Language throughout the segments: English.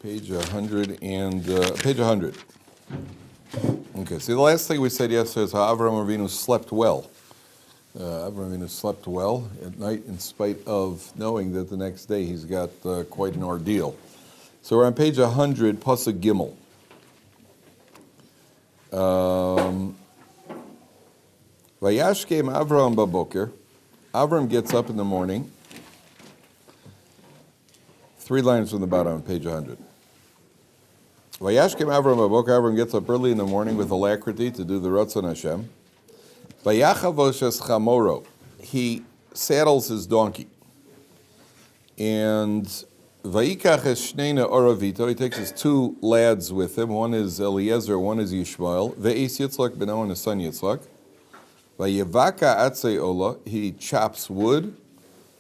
Page 100 and page 100. Okay, see the last thing we said yesterday is how Avraham Avinu slept well. Avraham Avinu slept well at night in spite of knowing that the next day he's got quite an ordeal. So we're on page 100, Pasuk Gimel. Vayashkem Avraham baboker. Avraham gets up in the morning. 3 lines from the bottom on page 100. Vayashkem Avraham baboker. Avraham gets up early in the morning with alacrity to do the Ratzon Hashem. Vayachavosh es chamoro. He saddles his donkey. And Vayikach es shneina oravito. He takes his 2 lads with him. One is Eliezer, one is Yishmael. Ve'es Yitzchak beno and his son Yitzchak. Vayevaka atzei ola. He chops wood.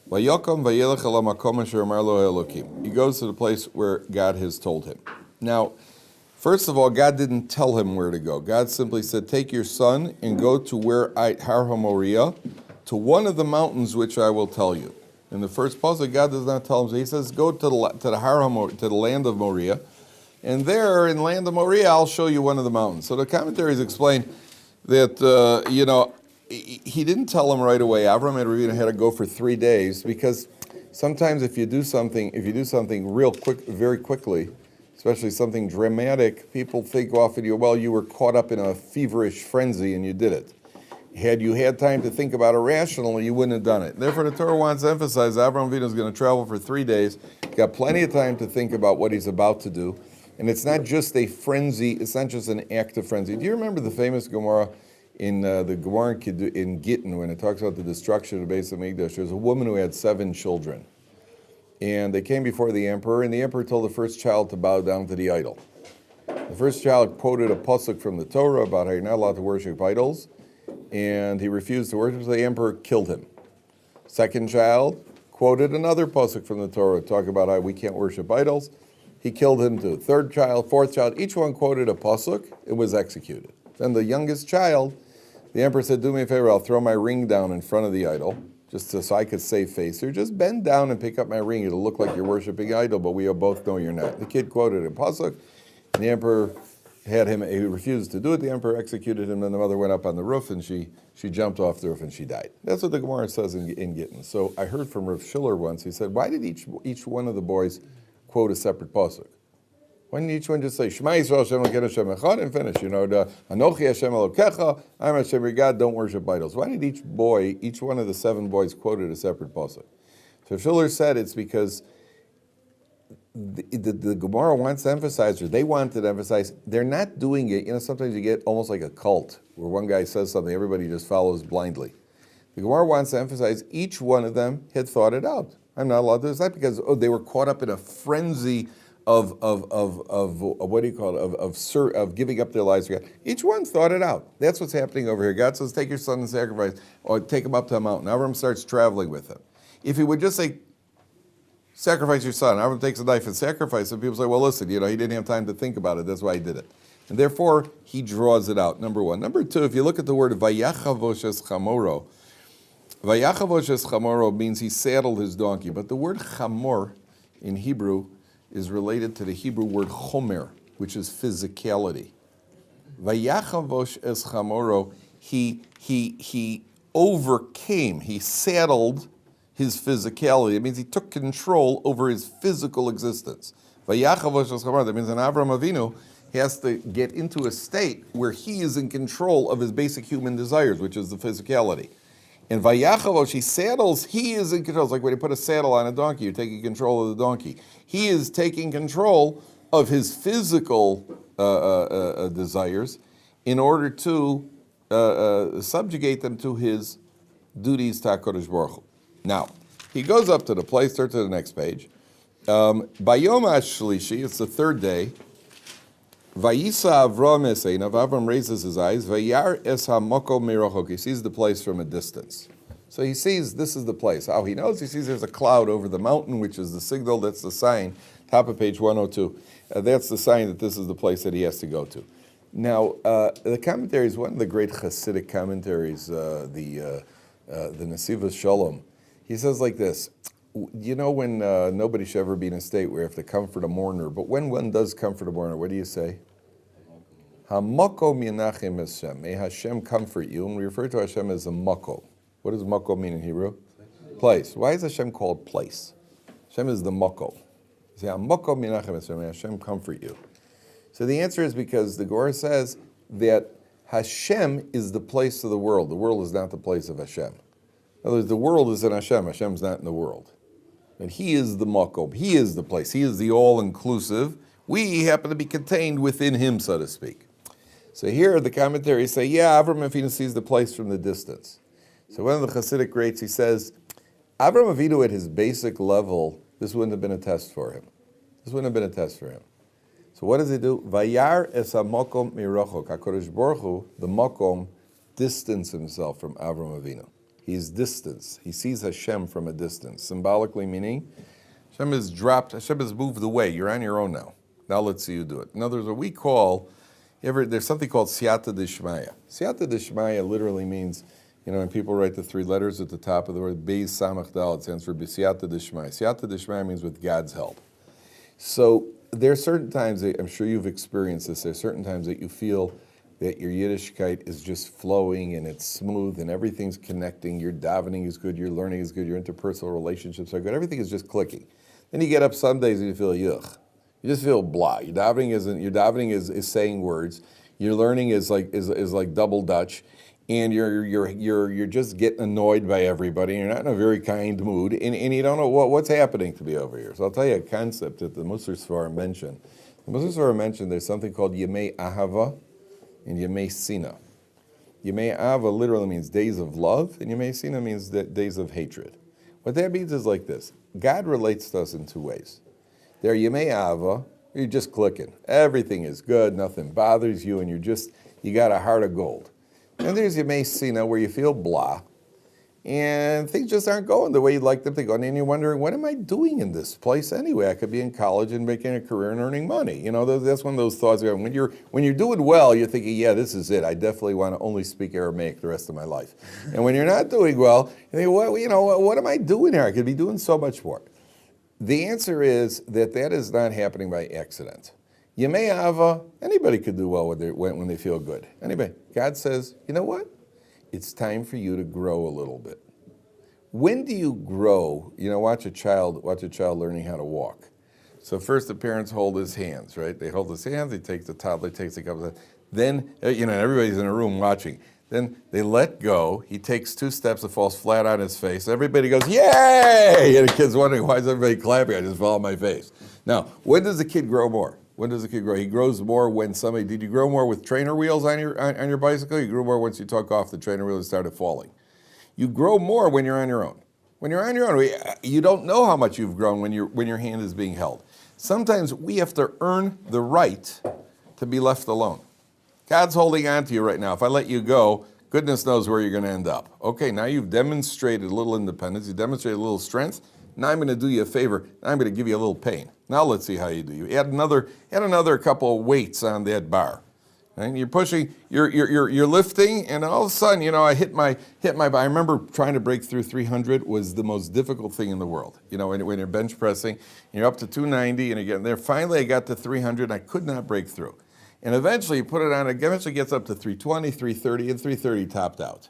Vayokom vayelech el hamakom asher amar lo Elokim. He goes to the place where God has told him. Now, first of all, God didn't tell him where to go. God simply said, take your son and go to where Har HaMoriah, to one of the mountains which I will tell you. In the first pasuk, God does not tell him. He says, go to the Har HaMoriah, to the land of Moriah, and there in land of Moriah, I'll show you one of the mountains. So the commentaries explain that, he didn't tell him right away. Avraham had to go for 3 days, because sometimes if you do something real quick, very quickly, especially something dramatic, people think often you were caught up in a feverish frenzy and you did it. Had you had time to think about it rationally, you wouldn't have done it. Therefore, the Torah wants to emphasize Avraham Avinu is going to travel for 3 days, got plenty of time to think about what he's about to do, and it's not just a frenzy, it's not just an act of frenzy. Do you remember the famous Gemara in the Gemara in Gittin, when it talks about the destruction of the Beis Hamikdash? There's a woman who had 7 children. And they came before the emperor, and the emperor told the first child to bow down to the idol. The first child quoted a pasuk from the Torah about how you're not allowed to worship idols, and he refused to worship, so the emperor killed him. Second child quoted another pasuk from the Torah, talking about how we can't worship idols. He killed him too. Third child, fourth child, each one quoted a pasuk. It was executed. Then the youngest child, the emperor said, do me a favor, I'll throw my ring down in front of the idol, just so I could save face. Or just bend down and pick up my ring. It'll look like you're worshiping idol, but we both know you're not. The kid quoted a pasuk, and the emperor had him, he refused to do it. The emperor executed him, and the mother went up on the roof, and she jumped off the roof, and she died. That's what the Gemara says in Gittin. So I heard from Rav Schiller once, he said, why did each one of the boys quote a separate pasuk? Why didn't each one just say, Shema Yisrael Hashem Elokeinu Hashem Echad, and finish? Anochi Hashem Elokecha, I'm Hashem your God, don't worship idols. Why did each one of the 7 boys quoted a separate pasuk? So Schiller said it's because the Gemara wants to emphasize, or they wanted to emphasize, they're not doing it. Sometimes you get almost like a cult, where one guy says something, everybody just follows blindly. The Gemara wants to emphasize each one of them had thought it out. I'm not allowed to do this, not because they were caught up in a frenzy of what do you call it, of giving up their lives to God. Each one thought it out. That's what's happening over here. God says, take your son and sacrifice, or take him up to a mountain. Avram starts traveling with him. If he would just say, sacrifice your son, Avram takes a knife and sacrifices, and people say, well, listen, he didn't have time to think about it, that's why he did it. And therefore, he draws it out, number one. Number two, if you look at the word vayachavosh es chamoro, vayachavosh es chamoro means he saddled his donkey, but the word chamor in Hebrew is related to the Hebrew word chomer, which is physicality. Vayachavosh es chamoro, he overcame, he saddled his physicality. It means he took control over his physical existence. Vayachavosh es chamoro, that means an Avraham Avinu has to get into a state where he is in control of his basic human desires, which is the physicality. And Vayachavosh, he saddles, he is in control. It's like when you put a saddle on a donkey, you're taking control of the donkey. He is taking control of his physical desires in order to subjugate them to his duties to HaKadosh Baruch Hu. Now, he goes up to the place, turn to the next page. Bayom HaShlishi, it's the 3rd day. Vayisa Avram Eseinav, Avram raises his eyes, Vayar es hamoko merachok, he sees the place from a distance. So he sees this is the place. How he knows? He sees there's a cloud over the mountain, which is the signal, that's the sign, top of page 102. That's the sign that this is the place that he has to go to. Now, the commentary is one of the great Hasidic commentaries, the Nesivos Shalom. He says like this, You know when nobody should ever be in a state where you have to comfort a mourner, but when one does comfort a mourner, what do you say? HaMakom Yenachem Hashem. May Hashem comfort you. And we refer to Hashem as a makom. What does makom mean in Hebrew? Place. Why is Hashem called place? Hashem is the makom. You say, HaMakom Yenachem Hashem. May Hashem comfort you. So the answer is because the Gemara says that Hashem is the place of the world. The world is not the place of Hashem. In other words, the world is in Hashem. Hashem's not in the world. But He is the makom. He is the place. He is the all-inclusive. We happen to be contained within Him, so to speak. So here the commentaries say, yeah, Avram Avinu sees the place from the distance. So one of the Hasidic greats, he says, Avram Avinu at his basic level, this wouldn't have been a test for him. This wouldn't have been a test for him. So what does he do? Vayeira es hamokom mirachok. HaKadosh Baruch Hu, the makom, distance himself from Avram Avinu. He's distance. He sees Hashem from a distance. Symbolically meaning, Hashem has dropped, Hashem has moved away. You're on your own now. Now let's see you do it. In other words, what we call, there's something called siyata dishmaya. Siyata dishmaya literally means, when people write the three letters at the top of the word, Beis Samach Dal, it stands for siyata dishmaya. Siyata dishmaya means with God's help. So there are certain times, I'm sure you've experienced this, there are certain times that you feel that your Yiddishkeit is just flowing and it's smooth and everything's connecting, your davening is good, your learning is good, your interpersonal relationships are good, everything is just clicking. Then you get up some days and you feel yuck. You just feel blah. Your davening is saying words. Your learning is like double Dutch, and you're just getting annoyed by everybody. You're not in a very kind mood, and you don't know what's happening to be over here. So I'll tell you a concept that the Musar Sfarim mentioned. The Musar Sfarim mentioned there's something called Yemei Ahava and Yemei Sina. Yemei Ahava literally means days of love, and Yemei Sina means days of hatred. What that means is like this. God relates to us in two ways. There, Yemei Ahava, you're just clicking. Everything is good, nothing bothers you, and you got a heart of gold. And there's Yemei Sina, where you feel blah, and things just aren't going the way you'd like them to go. And you're wondering, what am I doing in this place anyway? I could be in college and making a career and earning money. That's one of those thoughts. When you're doing well, you're thinking, yeah, this is it. I definitely want to only speak Aramaic the rest of my life. And when you're not doing well, you think, well, what am I doing here? I could be doing so much more. The answer is that is not happening by accident. Yemei Ahava, anybody could do well when they feel good. Anybody. God says, you know what? It's time for you to grow a little bit. When do you grow? Watch a child learning how to walk. So first the parents hold his hands, right? They hold his hands, he takes the toddler, takes a couple of, then, everybody's in a room watching. Then they let go. He takes 2 steps and falls flat on his face. Everybody goes, yay! And the kid's wondering, why is everybody clapping? I just fell on my face. Now, when does the kid grow more? When does the kid grow? He grows more when did you grow more with trainer wheels on your bicycle? You grew more once you took off the trainer wheel and started falling. You grow more when you're on your own. When you're on your own, you don't know how much you've grown when your hand is being held. Sometimes we have to earn the right to be left alone. God's holding on to you right now. If I let you go, goodness knows where you're going to end up. Okay, now you've demonstrated a little independence. You've demonstrated a little strength. Now I'm going to do you a favor. Now I'm going to give you a little pain. Now let's see how you do. You add another couple of weights on that bar. And you're pushing, you're lifting, and all of a sudden, I hit my. I remember trying to break through 300 was the most difficult thing in the world. When you're bench pressing, and you're up to 290, and you're getting there. Finally, I got to 300, and I could not break through. And eventually, you put it on. It eventually gets up to 320, 330, and 330 topped out.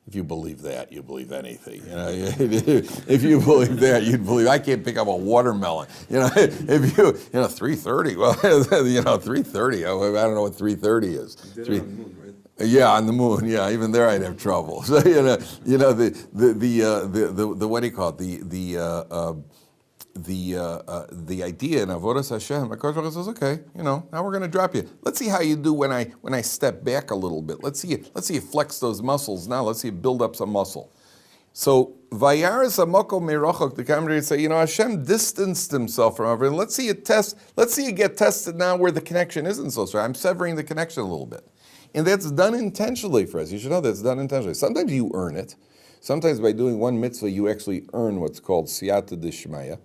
If you believe that, you believe anything. If you believe that, you'd believe. I can't pick up a watermelon. If you 330. Well, 330. I don't know what 330 is. On the moon, right? Yeah, on the moon. Yeah, even there I'd have trouble. So the what do you call it? The idea in Avodas Hashem, HaKadosh Baruch Hu says, okay, now we're going to drop you. Let's see how you do when I step back a little bit. Let's see you flex those muscles now. Let's see you build up some muscle. So Vayeira Samoko Merochok, the commentators say, Hashem distanced himself from everything. Let's see you get tested now where the connection isn't so strong. I'm severing the connection a little bit. And that's done intentionally for us. You should know that's done intentionally. Sometimes you earn it. Sometimes by doing one mitzvah, you actually earn what's called siyata dishmaya.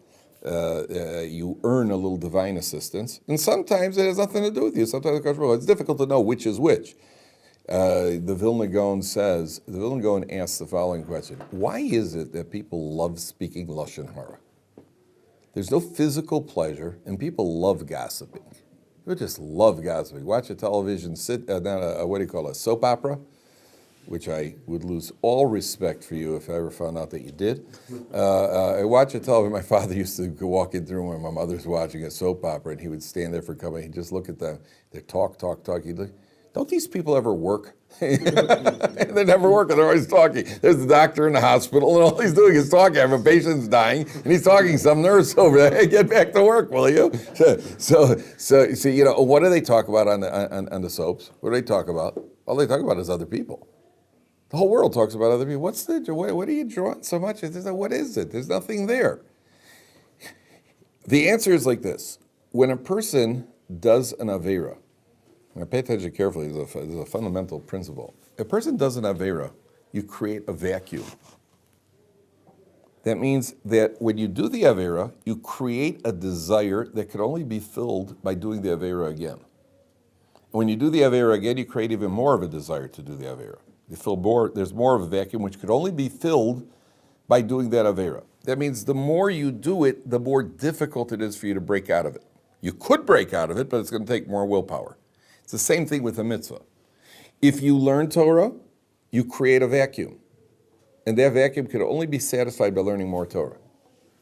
You earn a little divine assistance, and sometimes it has nothing to do with you. Sometimes it's difficult to know which is which. The Vilna Gaon asks the following question: why is it that people love speaking lashon hara? There's no physical pleasure, and people love gossiping. People just love gossiping. Watch a television, a soap opera, which I would lose all respect for you if I ever found out that you did. I watch a television. My father used to walk into the room when my mother's watching a soap opera, and he would stand there for company. He'd just look at them. They'd talk. He'd look, don't these people ever work? They never work, and they're always talking. There's the doctor in the hospital, and all he's doing is talking. I have a patient's dying, and he's talking to some nurse over there. Hey, get back to work, will you? So what do they talk about on the soaps? What do they talk about? All they talk about is other people. The whole world talks about other people. What are you drawing so much? What is it? There's nothing there. The answer is like this. When a person does an Vayeira, now pay attention carefully, there's a fundamental principle. If a person does an Vayeira, you create a vacuum. That means that when you do the Vayeira, you create a desire that could only be filled by doing the Vayeira again. And when you do the Vayeira again, you create even more of a desire to do the Vayeira. There's more of a vacuum which could only be filled by doing that Vayeira. That means the more you do it, the more difficult it is for you to break out of it. You could break out of it, but it's going to take more willpower. It's the same thing with a mitzvah. If you learn Torah, you create a vacuum. And that vacuum can only be satisfied by learning more Torah,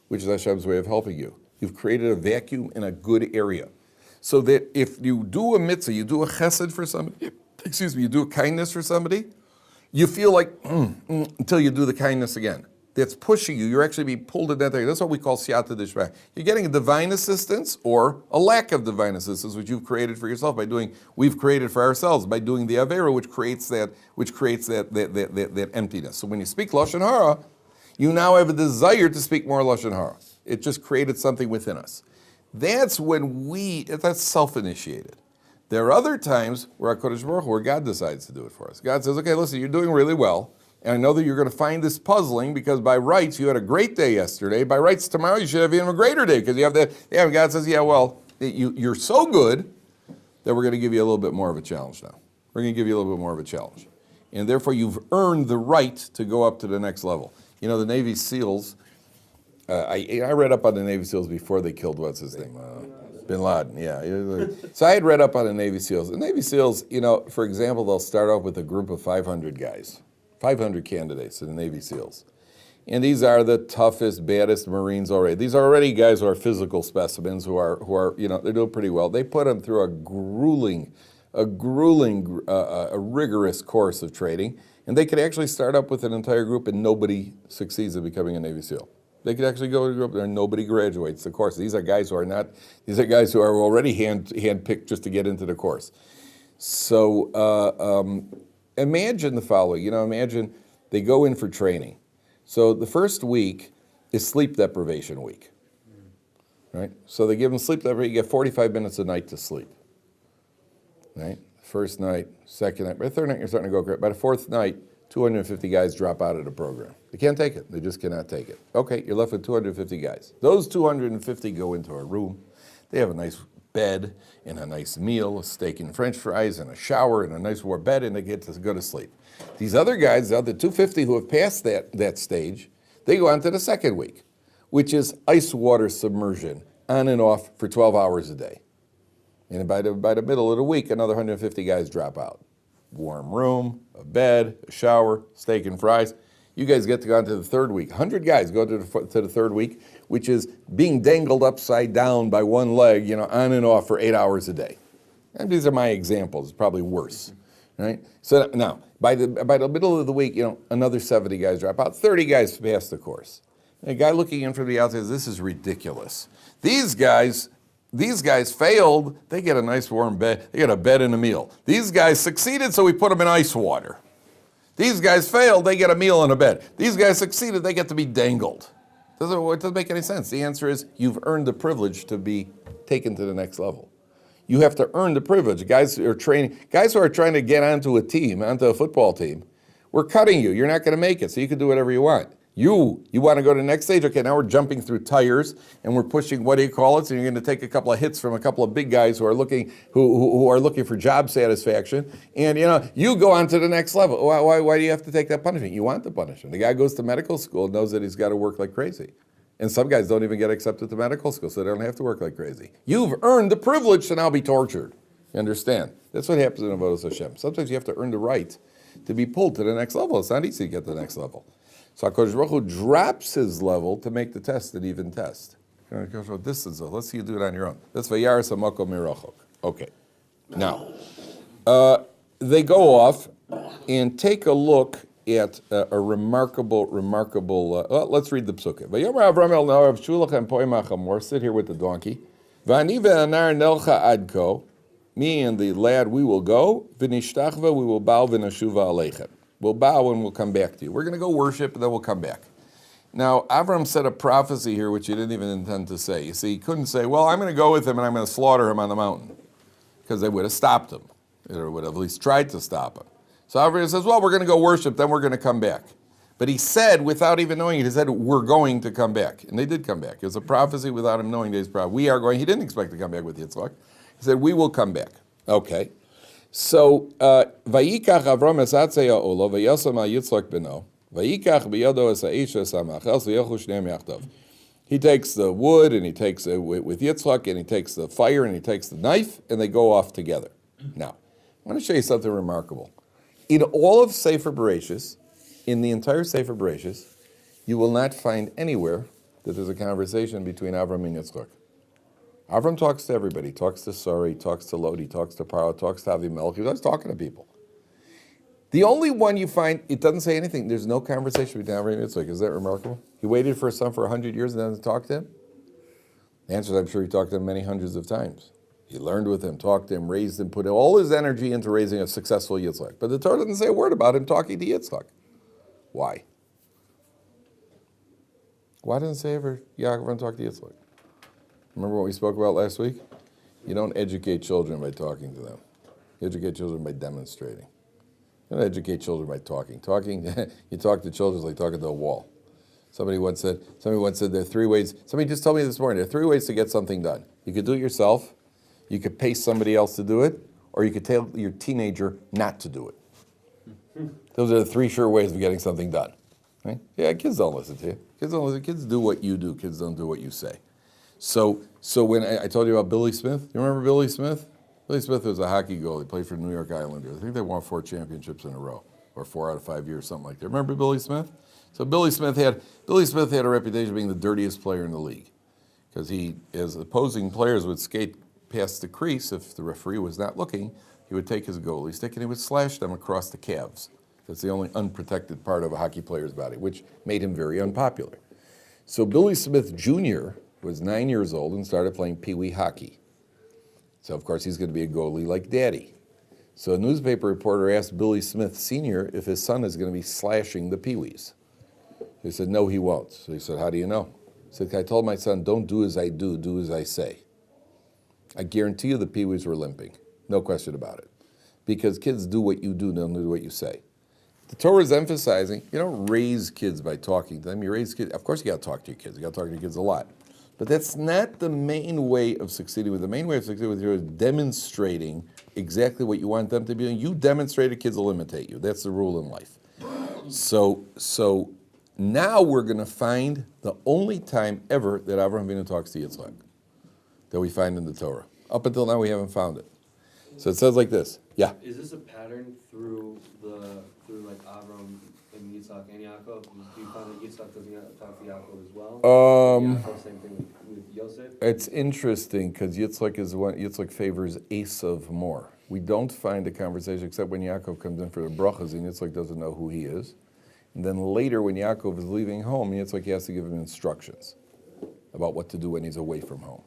which is Hashem's way of helping you. You've created a vacuum in a good area. So that if you do a mitzvah, you do a chesed for somebody, you do a kindness for somebody, you feel like, until you do the kindness again. That's pushing you. You're actually being pulled in that area. That's what we call siyata d'shmaya. You're getting a divine assistance or a lack of divine assistance, which you've created for yourself we've created for ourselves by doing the Vayeira, which creates that emptiness. So when you speak lashon hara, you now have a desire to speak more lashon hara. It just created something within us. That's self-initiated. There are other times where God decides to do it for us. God says, okay, listen, you're doing really well. And I know that you're going to find this puzzling because by rights, you had a great day yesterday. By rights, tomorrow you should have even a greater day because you have that. Yeah, and God says, you're so good that we're going to give you a little bit more of a challenge now. We're going to give you a little bit more of a challenge. And therefore, you've earned the right to go up to the next level. You know, the Navy SEALs, I read up on the Navy SEALs before they killed, what's his name? Bin Laden, yeah. So I had read up on the Navy SEALs. The Navy SEALs, for example, they'll start off with a group of 500 guys. 500 candidates in the Navy SEALs. And these are the toughest, baddest Marines already. These are already guys who are physical specimens who are they're doing pretty well. They put them through a rigorous course of training, and they could actually start up with an entire group and nobody succeeds in becoming a Navy SEAL. They could actually go to a group and nobody graduates the course. These are guys who are already handpicked just to get into the course. So imagine the following. Imagine they go in for training. So the first week is sleep deprivation week, right? So they give them sleep deprivation. You get 45 minutes a night to sleep, right? First night, second night. By the third night, you're starting to go great. By the fourth night, 250 guys drop out of the program. They can't take it. They just cannot take it. Okay, you're left with 250 guys. Those 250 go into a room. They have a nice bed and a nice meal, a steak and French fries and a shower and a nice warm bed, and they get to go to sleep. These other guys, the other 250 who have passed that stage, they go on to the second week, which is ice water submersion on and off for 12 hours a day. And by the middle of the week, another 150 guys drop out. Warm room, a bed, a shower, steak and fries. You guys get to go on to the third week. 100 guys go to the third week, which is being dangled upside down by one leg, on and off for 8 hours a day. And these are my examples. It's probably worse, right? So now, by the middle of the week, another 70 guys drop out. 30 guys pass the course. And a guy looking in from the outside says, this is ridiculous. These guys failed. They get a nice warm bed. They get a bed and a meal. These guys succeeded, so we put them in ice water. These guys failed, they get a meal and a bed. These guys succeeded, they get to be dangled. It doesn't make any sense. The answer is you've earned the privilege to be taken to the next level. You have to earn the privilege. Guys who are trying to get onto a football team, we're cutting you. You're not going to make it, so you can do whatever you want. You want to go to the next stage? Okay, now we're jumping through tires and we're pushing, what do you call it? So you're going to take a couple of hits from a couple of big guys who are looking for job satisfaction, and you go on to the next level. Why do you have to take that punishment? You want the punishment. The guy goes to medical school, knows that he's got to work like crazy. And some guys don't even get accepted to medical school, so they don't have to work like crazy. You've earned the privilege to now be tortured. You understand? That's what happens in Avodas Hashem. Sometimes you have to earn the right to be pulled to the next level. It's not easy to get to the next level. So HaKadosh Baruch Hu drops his level to make the test an even test. This is let's see you do it on your own. That's Vayeira Samako Mirachok. Okay. Now, they go off and take a look at a remarkable, let's read the psukkah. Vayomer Avram el Norav Shulachem Poimach Amor, sit here with the donkey. V'ani ve'anar nelcha adko, me and the lad, we will go. V'nishtachva, we will bow v'nashuva aleichem. We'll bow and we'll come back to you. We're going to go worship and then we'll come back. Now, Avram said a prophecy here which he didn't even intend to say. You see, he couldn't say, well, I'm going to go with him and I'm going to slaughter him on the mountain, because they would have stopped him, or would have at least tried to stop him. So Avram says, well, we're going to go worship, then we're going to come back. But he said, without even knowing it, he said, we're going to come back. And they did come back. It was a prophecy without him knowing that he's prophet. We are going. He didn't expect to come back with Yitzchak. He said, we will come back. Okay. So, Vayikach Avram esatzei ha'olo, vayosam ha'yitzchak beno, vayikach biyado es ha'isha samachel, v'yochu shneim yachdav. He takes the wood, and he takes it with Yitzchak, and he takes the fire, and he takes the knife, and they go off together. Now, I want to show you something remarkable. In all of Sefer Bereshis, in the entire Sefer Bereshis, you will not find anywhere that there's a conversation between Avram and Yitzchak. Avram talks to everybody. He talks to Sarah, he talks to Lot, he talks to Paro, talks to Avimelech, he was talking to people. The only one you find, it doesn't say anything. There's no conversation between Avram and Yitzchak. Is that remarkable? He waited for his son for 100 years and then talked to him? The answer is, I'm sure he talked to him many hundreds of times. He learned with him, talked to him, raised him, put all his energy into raising a successful Yitzchak. But the Torah doesn't say a word about him talking to Yitzchak. Why? Why doesn't it say ever Yaakov talk to Yitzchak? Remember what we spoke about last week? You don't educate children by talking to them. You educate children by demonstrating. You don't educate children by talking. You talk to children like talking to a wall. Somebody once said there are 3 ways. Somebody just told me this morning, there are 3 ways to get something done. You could do it yourself, you could pay somebody else to do it, or you could tell your teenager not to do it. Those are the 3 sure ways of getting something done. Right? Yeah, kids don't listen to you. Kids don't listen. Kids do what you do. Kids don't do what you say. So when I told you about Billy Smith, you remember Billy Smith? Billy Smith was a hockey goalie. He played for the New York Islanders. I think they won 4 championships in a row, or 4 out of 5 years, something like that. Remember Billy Smith? So Billy Smith had a reputation of being the dirtiest player in the league, because he, as opposing players would skate past the crease, if the referee was not looking, he would take his goalie stick and he would slash them across the calves. That's the only unprotected part of a hockey player's body, which made him very unpopular. So Billy Smith Jr. was 9 years old and started playing pee-wee hockey. So of course he's going to be a goalie like Daddy. So a newspaper reporter asked Billy Smith Sr. if his son is going to be slashing the pee-wees. He said, no, he won't. So he said, how do you know? He said, I told my son, don't do as I do, do as I say. I guarantee you the pee-wees were limping. No question about it. Because kids do what you do, don't do what you say. The Torah is emphasizing, you don't raise kids by talking to them. You raise kids, of course you got to talk to your kids. You got to talk to your kids a lot. But that's not the main way of succeeding with. The main way of succeeding with you is demonstrating exactly what you want them to be doing. You demonstrate it, kids will imitate you. That's the rule in life. So now we're going to find the only time ever that Avraham Avinu talks to Yitzchak that we find in the Torah. Up until now, we haven't found it. So it says like this. Yeah. Is this a pattern through like Avram and Yitzchak and Yaakov? Do you find that Yitzchak doesn't talk to Yaakov as well? Yaakov, same thing with Yosef. It's interesting because Yitzchak favors Esav more. We don't find a conversation except when Yaakov comes in for the brachas and Yitzchak doesn't know who he is. And then later when Yaakov is leaving home, Yitzchak has to give him instructions about what to do when he's away from home.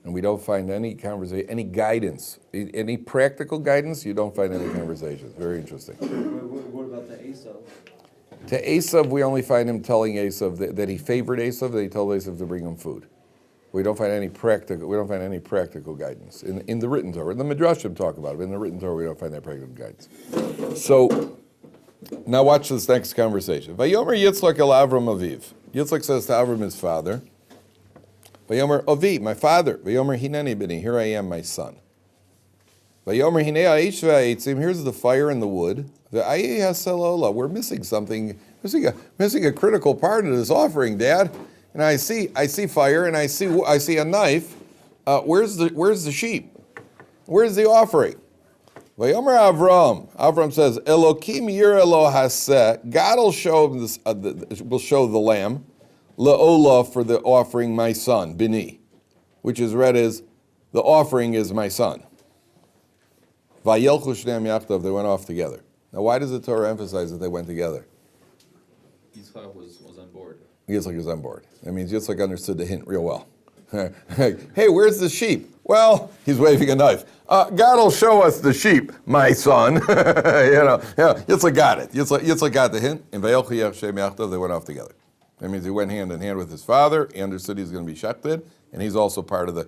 And we don't find any conversation, any guidance, any practical guidance, you don't find any conversations. Very interesting. What about the Esav? To Esav, we only find him telling Esav that he favored Esav, that he told Esav to bring him food. We don't find any practical guidance in the written Torah. The Midrashim talk about it, but in the written Torah we don't find that practical guidance. So Now watch this next conversation. Vayomer Yitzchak el Avram Aviv. Yitzchak says to Avram, his father, Vayomer Avi, my father. Vayomer Hineni bini, here I am, my son. Vayomer Hinei ha'esh v'ha'etzim, here's the fire and the wood. V'ayei ha'selola, we're missing something, missing a critical part of this offering, Dad. And I see fire and I see a knife. Where's the sheep? Where's the offering? Vayomer Avram says, Elokim yir elo haseh, God will show the lamb, le'olah, for the offering, my son, bini, which is read as, the offering is my son. Vayelchu shneim yachdav, they went off together. Now why does the Torah emphasize that they went together? Yitzchak was on board. Yitzchak was on board. That means Yitzchak understood the hint real well. Hey, where's the sheep? Well, he's waving a knife. God will show us the sheep, my son. Yitzchak got it. Yitzchak got the hint. And Vayelchu Yachshem Yachdav, they went off together. That means he went hand in hand with his father. He understood he's going to be shechted, and he's also part of the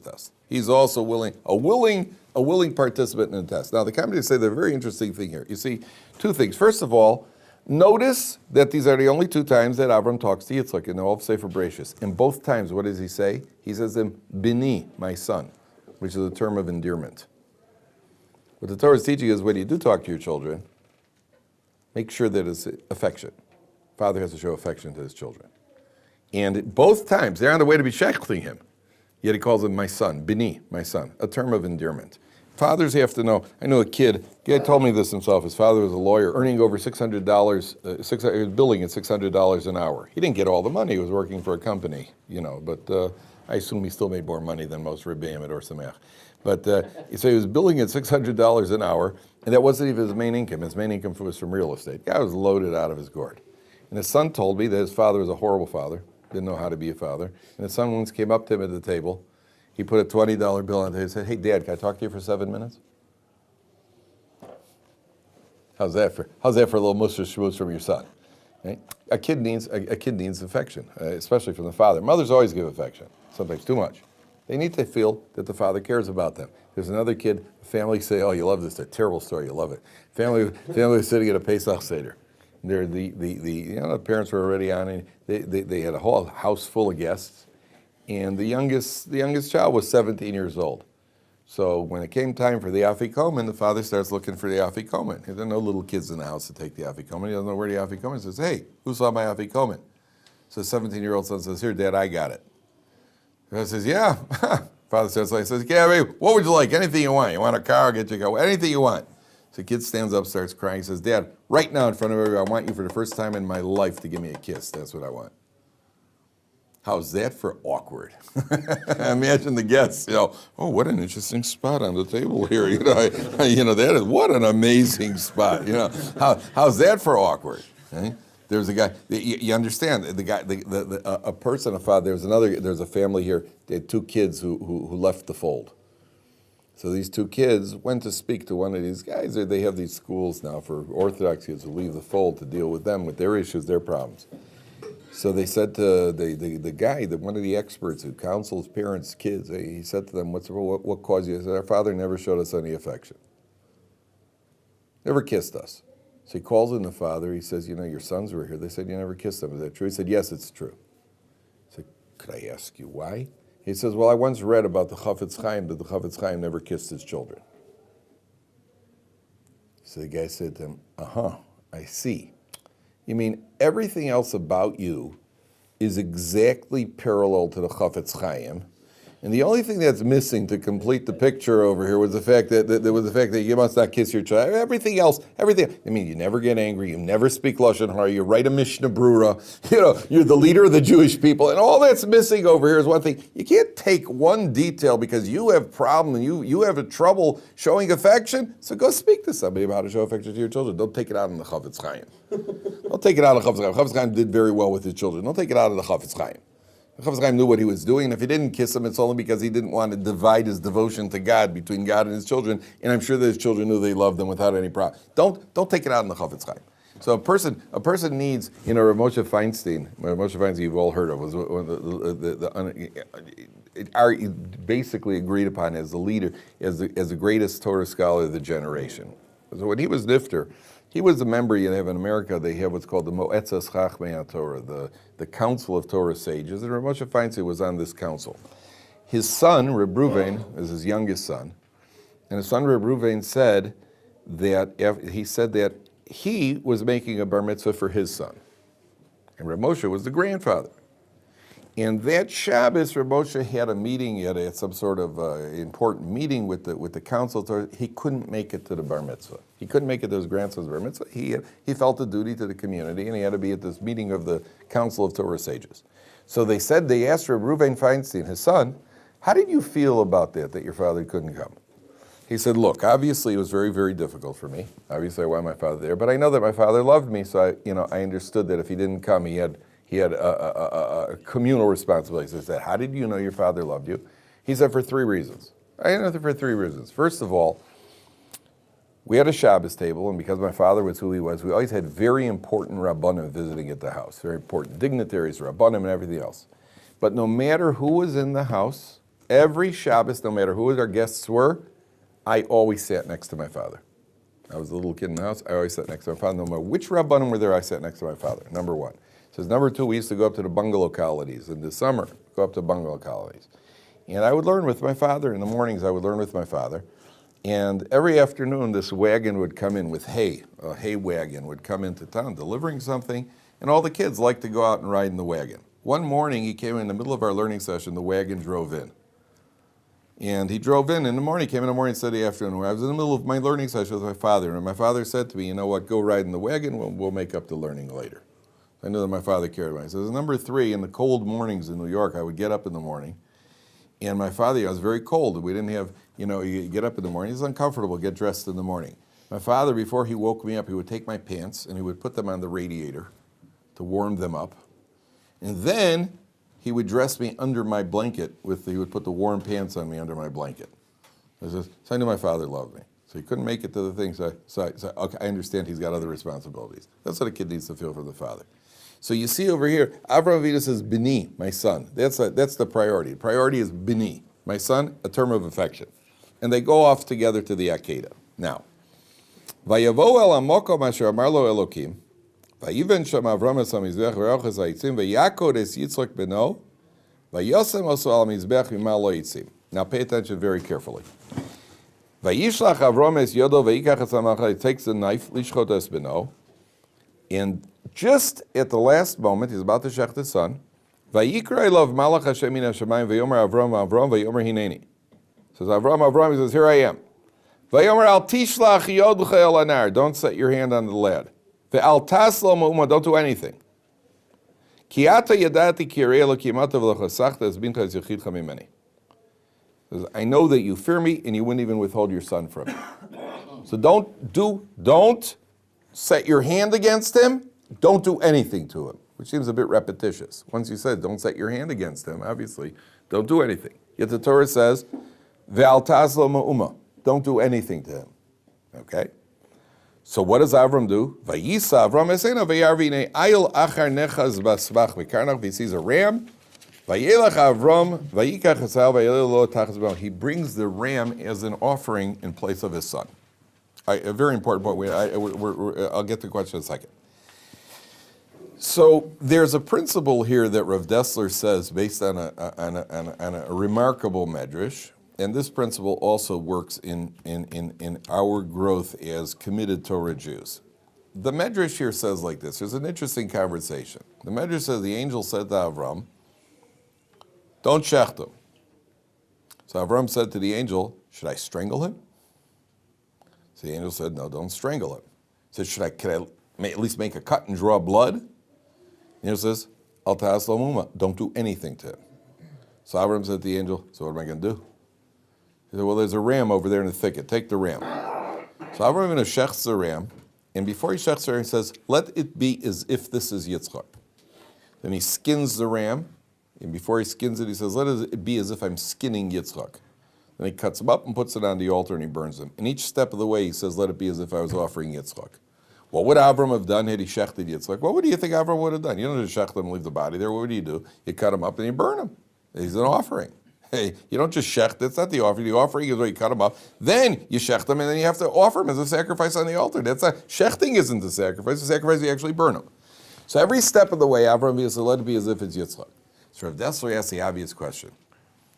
test. He's also a willing participant in the test. Now, the commentators say the very interesting thing here. You see, two things. First of all, notice that these are the only two times that Avram talks to Yitzchak in all of Sefer Bereshis. In both times, what does he say? He says to him, Bini, my son, which is a term of endearment. What the Torah is teaching is when you do talk to your children, make sure that it's affection. Father has to show affection to his children. And both times, they're on the way to be shechting him. Yet he calls him my son, Bini, my son, a term of endearment. Fathers have to know. I know a kid told me this himself. His father was a lawyer, earning over $600, he was billing at $600 an hour. He didn't get all the money. He was working for a company, but I assume he still made more money than most Rabbeim at Or Sameach. But so he was billing at $600 an hour, and that wasn't even his main income. His main income was from real estate. The guy was loaded out of his gourd. And his son told me that his father was a horrible father, didn't know how to be a father. And his son once came up to him at the table. He put a $20 bill on the table and said, hey, Dad, can I talk to you for 7 minutes? How's that for a little muster schmooze from your son? Right? A kid needs affection, especially from the father. Mothers always give affection, sometimes too much. They need to feel that the father cares about them. There's another kid, family say, oh, you love this, it's a terrible story, you love it. Family was sitting at a Pesach Seder. The parents were already on, and they had a whole house full of guests. And the youngest child was 17 years old. So when it came time for the afikomen, the father starts looking for the afikomen. There are no little kids in the house to take the afikomen. He doesn't know where the afikomen is. He says, hey, who saw my afikomen? So the 17-year-old son says, here, Dad, I got it. The father says, yeah. Father starts like, says, yeah, baby, what would you like? Anything you want. You want a car? I'll get you a car. Anything you want. So the kid stands up, starts crying, says, Dad, right now in front of everyone, I want you for the first time in my life to give me a kiss. That's what I want. How's that for awkward? Imagine the guests, oh, what an interesting spot on the table here. That is, what an amazing spot. How's that for awkward? Right? There's a guy, you understand, the guy, a person, a father, there's a family here, they had two kids who left the fold. So these two kids went to speak to one of these guys. They have these schools now for Orthodox kids who leave the fold to deal with them, with their issues, their problems. So they said to the guy, one of the experts who counsels parents, kids, he said to them, what caused you? He said, our father never showed us any affection. Never kissed us. So he calls in the father. He says, your sons were here. They said, you never kissed them. Is that true? He said, yes, it's true. He said, could I ask you why? He says, well, I once read about the Chafetz Chaim, that the Chafetz Chaim never kissed his children. So the guy said to him, I see. You mean everything else about you is exactly parallel to the Chafetz Chaim, and the only thing that's missing to complete the picture over here was the fact that you must not kiss your child. Everything else. I mean, you never get angry. You never speak lashon hara. You write a Mishnah Brura. You're the leader of the Jewish people, and all that's missing over here is one thing. You can't take one detail because you have problem and you have a trouble showing affection. So go speak to somebody about how to show affection to your children. Don't take it out on the Chafetz Chaim. Don't take it out on the Chafetz Chaim. Chafetz Chaim did very well with his children. Don't take it out of the Chafetz Chaim. The Chafetz Chaim knew what he was doing, and if he didn't kiss him, it's only because he didn't want to divide his devotion to God between God and his children, and I'm sure that his children knew they loved them without any problem. Don't take it out on the Chafetz Chaim. So a person needs, Rav Moshe Feinstein, you've all heard of, was basically agreed upon as the leader, as the greatest Torah scholar of the generation. So when he was nifter, He was a member, you have in America, they have what's called the Moetzas Chachmei Torah, the Council of Torah Sages, and Rav Moshe Feinstein was on this council. His son, Reb Ruvain, is his youngest son, and his son Reb Ruvain said that he was making a bar mitzvah for his son, and Reb Moshe was the grandfather. And that Shabbos, Reb Moshe had a meeting, at some sort of important meeting with the council. He couldn't make it to the bar mitzvah. He couldn't make it to his grandson's bar mitzvah. He felt a duty to the community, and he had to be at this meeting of the Council of Torah Sages. So they asked Reb Ruvain Feinstein, his son, how did you feel about that your father couldn't come? He said, look, obviously it was very, very difficult for me. Obviously I wanted my father there, but I know that my father loved me, so I understood that if he didn't come, he had a communal responsibility. So I said, how did you know your father loved you? He said, for 3 reasons. I know for 3 reasons. First of all, we had a Shabbos table, and because my father was who he was, we always had very important Rabbanim visiting at the house, very important dignitaries, Rabbanim, and everything else. But no matter who was in the house, every Shabbos, no matter who our guests were, I always sat next to my father. I was a little kid in the house, I always sat next to my father. No matter which Rabbanim were there, I sat next to my father, number one. Says number 2, we used to go up to the bungalow colonies in the summer, go up to bungalow colonies. And I would learn with my father. In the mornings, I would learn with my father. And every afternoon, this wagon would come in with hay. A hay wagon would come into town delivering something, and all the kids liked to go out and ride in the wagon. One morning, he came in the middle of our learning session, the wagon drove in. And he drove in the morning, came in the morning, said the afternoon. I was in the middle of my learning session with my father, and my father said to me, you know what, go ride in the wagon, we'll make up the learning later. I knew that my father cared about me. He says, number 3, in the cold mornings in New York, I would get up in the morning, and my father, I was very cold. We didn't have, you get up in the morning, it's uncomfortable, get dressed in the morning. My father, before he woke me up, he would take my pants and he would put them on the radiator to warm them up. And then he would dress me under my blanket he would put the warm pants on me under my blanket. So I knew my father loved me. So he couldn't make it to the thing, so okay, I understand he's got other responsibilities. That's what a kid needs to feel from the father. So you see over here, Avraham Avinu says, Bini, my son. That's the priority. The priority is Bini, my son, a term of affection. And they go off together to the Akedah. Now, Vayavo el amokom asher amar lo Elokim, Vayiven sham Avram es hamizbech v'roches ha'itzim, Vayakod es Yitzchak beno, Vayosem oso al mizbech v'ma lo yitzim. Now pay attention very carefully. Vayishlach Avram es yodo vayikach es hamacha, he takes the knife, lishchot es beno, and just at the last moment, he's about to shech his son. Vayikra elav malach Hashem min hashamayim vayomer Avram vayomer hineni. Says Avram, he says, here I am. Vayomer al tishlach yodcha el anar. Don't set your hand on the lad. Ve'al taslo ma'uma. Don't do anything. Ki ata yadati ki yirei Elokim ata v'lochasachta es bincha es yachidcha mimeni. Says, I know that you fear me, and you wouldn't even withhold your son from me. So don't set your hand against him. Don't do anything to him, which seems a bit repetitious. Once you said, don't set your hand against him, obviously, don't do anything. Yet the Torah says, Ve'al taslo ma'uma. Don't do anything to him. Okay? So what does Avram do? Vayisa Avram esena v'yarvine ayil achar nechaz basvach v'karnach. He sees a ram. Vayelach Avram vayikach esau vayelach lo tachas b'no. He brings the ram as an offering in place of his son. A very important point. I'll get to the question in a second. So there's a principle here that Rav Dessler says based on a remarkable medrash, and this principle also works in our growth as committed Torah Jews. The medrash here says like this. There's an interesting conversation. The medrash says the angel said to Avram, don't shecht him. So Avram said to the angel, should I strangle him? So the angel said, no, don't strangle him. He said, can I at least make a cut and draw blood? The angel says, Al ta'as lo muma, don't do anything to him. So Avram said to the angel, so what am I going to do? He said, well, there's a ram over there in the thicket. Take the ram. So Avram shechts the ram, and before he shechts the ram, he says, let it be as if this is Yitzchak. Then he skins the ram, and before he skins it, he says, let it be as if I'm skinning Yitzchak. Then he cuts him up and puts it on the altar and he burns him. And each step of the way, he says, let it be as if I was offering Yitzchak. What would Avram have done had he shechted Yitzchak? What do you think Avram would have done? You don't just shecht him and leave the body there. What would you do? You cut him up and you burn him. He's an offering. Hey, you don't just shech. That's not the offering. The offering is where you cut them up. Then you shech them, and then you have to offer them as a sacrifice on the altar. That's not shechting. Isn't the sacrifice? The sacrifice you actually burn them. So every step of the way, Avraham is let it be as if it's Yitzchak. So Rav Dessler asks the obvious question.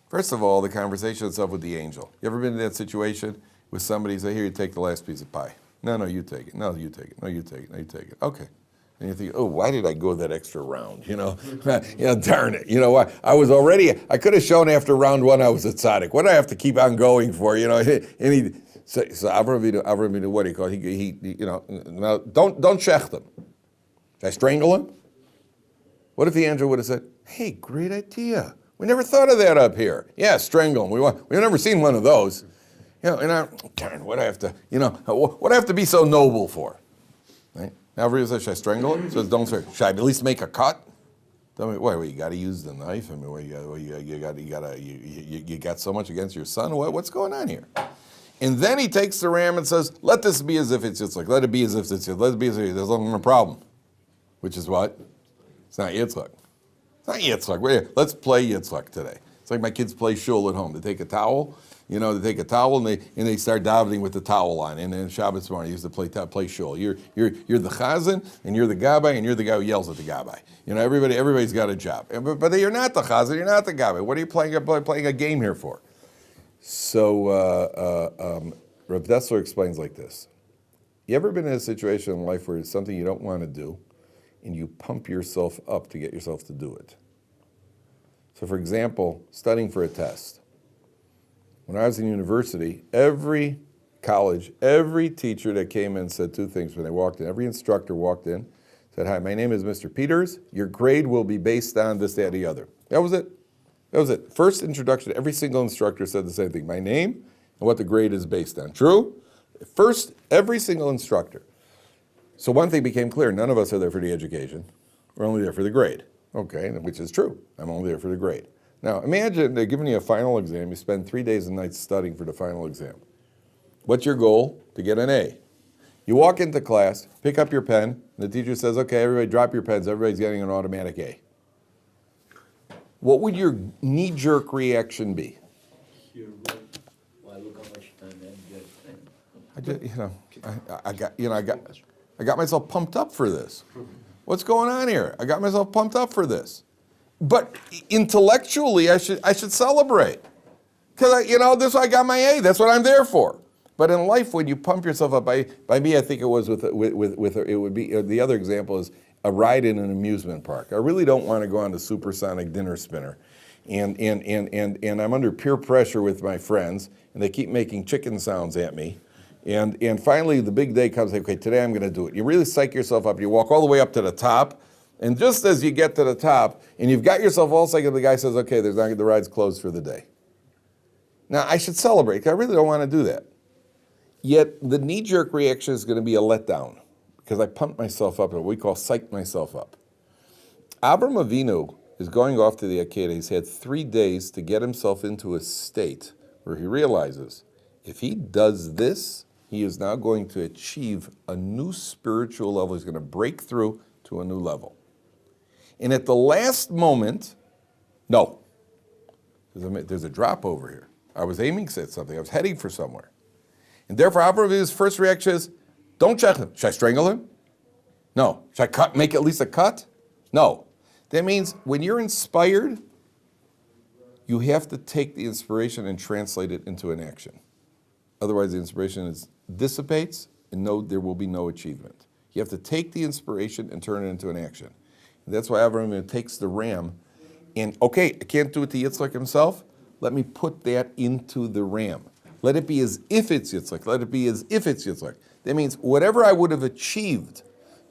First of all, the conversation itself with the angel. You ever been in that situation with somebody say, "Here, you take the last piece of pie." No, you take it. No, you take it. No, you take it. No, you take it. Okay. And you think, oh, why did I go that extra round? Darn it. You know what? I could have shown after round one I was a tzaddik. What do I have to keep on going for? So Avraham, what do you call it? Now, don't shecht him. Should I strangle him? What if the angel would have said, hey, great idea. We never thought of that up here. Yeah, strangle him. We've never seen one of those. Darn, what do I have to be so noble for? Right? Now, everybody says, should I strangle him? Says, don't strangle. Should I at least make a cut? You got to use the knife. I mean, you got so much against your son. What's going on here? And then he takes the ram and says, let this be as if it's Yitzchak. Let it be as if it's Yitzchak. Let it be as if there's no problem. Which is what? It's not Yitzchak. It's not Yitzchak. Let's play Yitzchak today. It's like my kids play shul at home. They take a towel. And they start davening with the towel on. And then Shabbos morning, they used to play shul. You're the chazan, and you're the gabbai, and you're the guy who yells at the gabbai. Everybody's got a job. But you're not the chazan, you're not the gabbai. What are you playing a game here for? So Rav Dessler explains like this. You ever been in a situation in life where it's something you don't want to do, and you pump yourself up to get yourself to do it? So for example, studying for a test. When I was in university, every college, every teacher that came in said two things when they walked in. Every instructor walked in, said, hi, my name is Mr. Peters. Your grade will be based on this, that, and the other. That was it. First introduction, every single instructor said the same thing. My name and what the grade is based on. True? First, every single instructor. So one thing became clear. None of us are there for the education. We're only there for the grade. Okay, which is true. I'm only there for the grade. Now, imagine they're giving you a final exam. You spend 3 days and nights studying for the final exam. What's your goal? To get an A. You walk into class, pick up your pen, and the teacher says, okay, everybody drop your pens. Everybody's getting an automatic A. What would your knee-jerk reaction be? You're right. Well, look how much time I got myself pumped up for this. What's going on here? I got myself pumped up for this. But intellectually, I should celebrate. Because, this is why I got my A. That's what I'm there for. But in life, when you pump yourself up, by me, I think it was it would be, the other example is a ride in an amusement park. I really don't want to go on the supersonic dinner spinner. And I'm under peer pressure with my friends, and they keep making chicken sounds at me. And finally, the big day comes, okay, today I'm going to do it. You really psych yourself up. You walk all the way up to the top. And just as you get to the top, and you've got yourself all psyched, the guy says, okay, the ride's closed for the day. Now, I should celebrate, because I really don't want to do that. Yet, the knee-jerk reaction is going to be a letdown, because I pumped myself up, what we call psyched myself up. Abraham Avinu is going off to the Akedah. He's had 3 days to get himself into a state where he realizes, if he does this, he is now going to achieve a new spiritual level. He's going to break through to a new level. And at the last moment, no. There's a drop over here. I was aiming at something. I was heading for somewhere. And therefore, Abraham's first reaction is, don't check him. Should I strangle him? No. Should I make at least a cut? No. That means when you're inspired, you have to take the inspiration and translate it into an action. Otherwise, the inspiration dissipates, and there will be no achievement. You have to take the inspiration and turn it into an action. That's why Abraham takes the ram and, okay, I can't do it to Yitzchak himself. Let me put that into the ram. Let it be as if it's Yitzchak. Let it be as if it's Yitzchak. That means whatever I would have achieved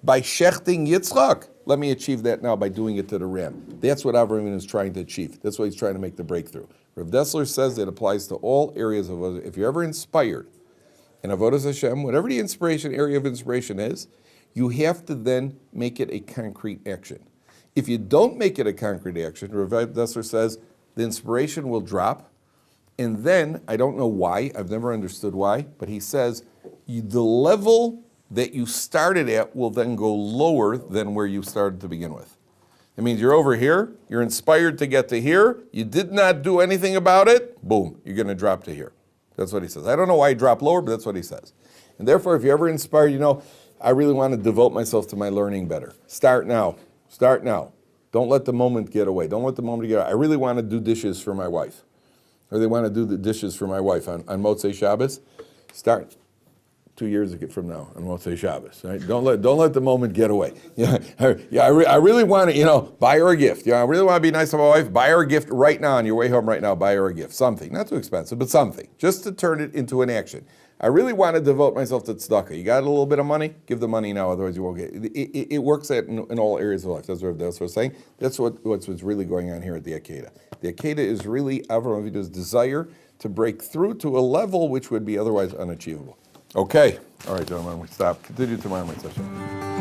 by shechting Yitzchak, let me achieve that now by doing it to the ram. That's what Abraham is trying to achieve. That's why he's trying to make the breakthrough. Rav Dessler says it applies to all areas of, if you're ever inspired in Avodas Hashem, whatever the area of inspiration is, you have to then make it a concrete action. If you don't make it a concrete action, Rav Dessler says the inspiration will drop, and then, I don't know why, I've never understood why, but he says the level that you started at will then go lower than where you started to begin with. It means you're over here, you're inspired to get to here, you did not do anything about it, boom, you're going to drop to here. That's what he says. I don't know why he dropped lower, but that's what he says. And therefore, if you're ever inspired, I really want to devote myself to my learning better. Start now. Start now. Don't let the moment get away. Don't let the moment get away. I really want to do dishes for my wife. I really want to do the dishes for my wife on Motzei Shabbos. Start 2 years from now on Motzei Shabbos. Right? Don't let the moment get away. I really want to, buy her a gift. I really want to be nice to my wife. Buy her a gift right now on your way home right now. Buy her a gift. Something. Not too expensive, but something. Just to turn it into an action. I really want to devote myself to tzedakah. You got a little bit of money? Give the money now, otherwise you won't get it. It works in all areas of life. That's what I'm saying. That's what's really going on here at the Akedah. The Akedah is really Avraham Avinu's desire to break through to a level which would be otherwise unachievable. Okay. All right, gentlemen, we stop. Continue tomorrow night session.